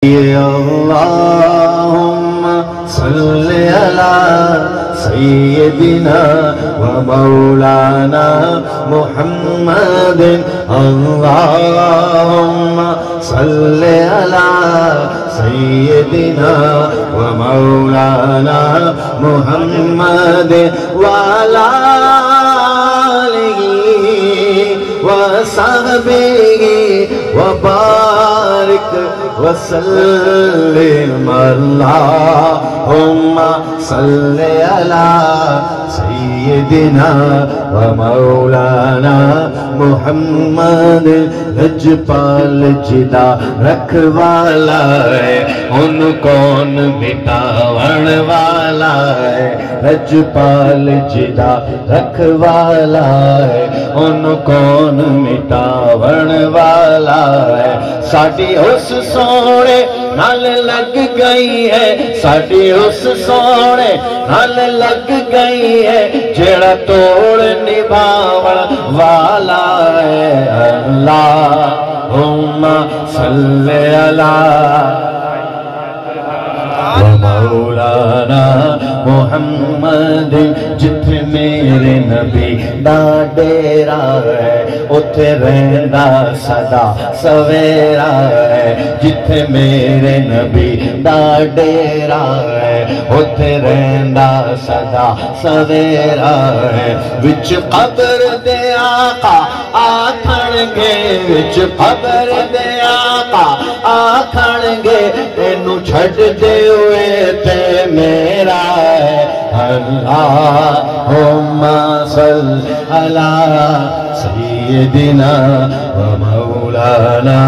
اللهم صل على سيدنا ومولانا محمد اللهم صل على سيدنا ومولانا محمد وعلى آله وصحبه وبارك وسلم اللهم صل على سيدنا ومولانا محمد لجپال جدا رکھوالا ہے ان کون مٹاون والا ہے لجپال جدا رکھوالا ہے ان کون مٹاون والا ہے ساڈی اس سونے نال لگ گئی ہے ساڈی اس سونے نال لگ گئی ہے جڑا توڑ نبھاون والا ہے اللہم صلی علی مولانا محمد جتھے میرے نبی دا ڈیرا ہے اتھے رہندا سدا سویرا ہے جتھے میرے نبی دا ڈیرا ہے اتھے رہندا سدا سویرا ہے وچ قبر دے آقا آکھن گے وچ قبر دے آقا آکھن گے اینو چھڈ دے ہوئے تے میرا ہے اللہم صل علی سیدنا ومولانا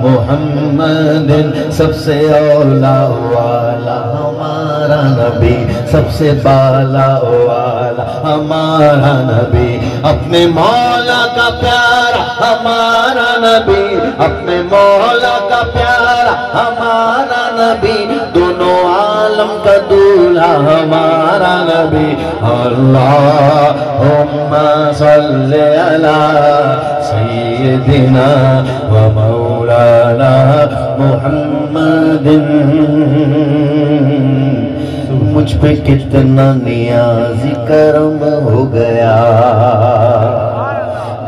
محمد سب سے اولا والا ہمارا نبی سب سے بالا والا ہمارا نبی اپنے مولا کا پیارا ہمارا نبی اپنے مولا کا پیارا ہمارا نبی دونوں عالم کا دولہا ہمارا نبی اللہم صلی علی سیدنا ومولانا محمد مجھ پہ کتنا نیازی کرم ہو گیا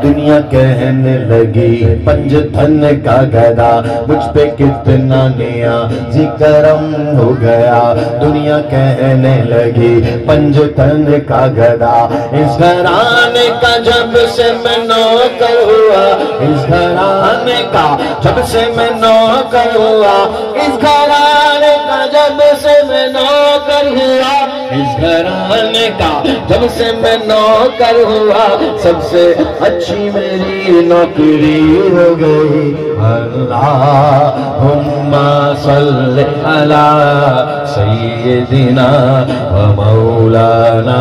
دنیا کہنے لگی پنج تھن کا گدا مجھ پہ کتنا نیازی کرم ہو گیا دنیا کہنے لگی پنج تھن کا گدا اس گھرانے کا جب سے میں نوکر ہوا اس گھرانے کا جب سے میں نوکر ہوا اس گھرانے کا جب سے میں نوکر ہوا اس گھرانے کا جب سے میں نوکر ہوا سب سے اچھی میری نوکری ہو گئی اللہم صلی علی سیدنا ومولانا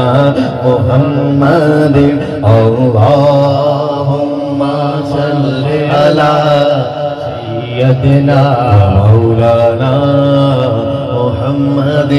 محمد اللہم صلی علی سیدنا مولانا محمد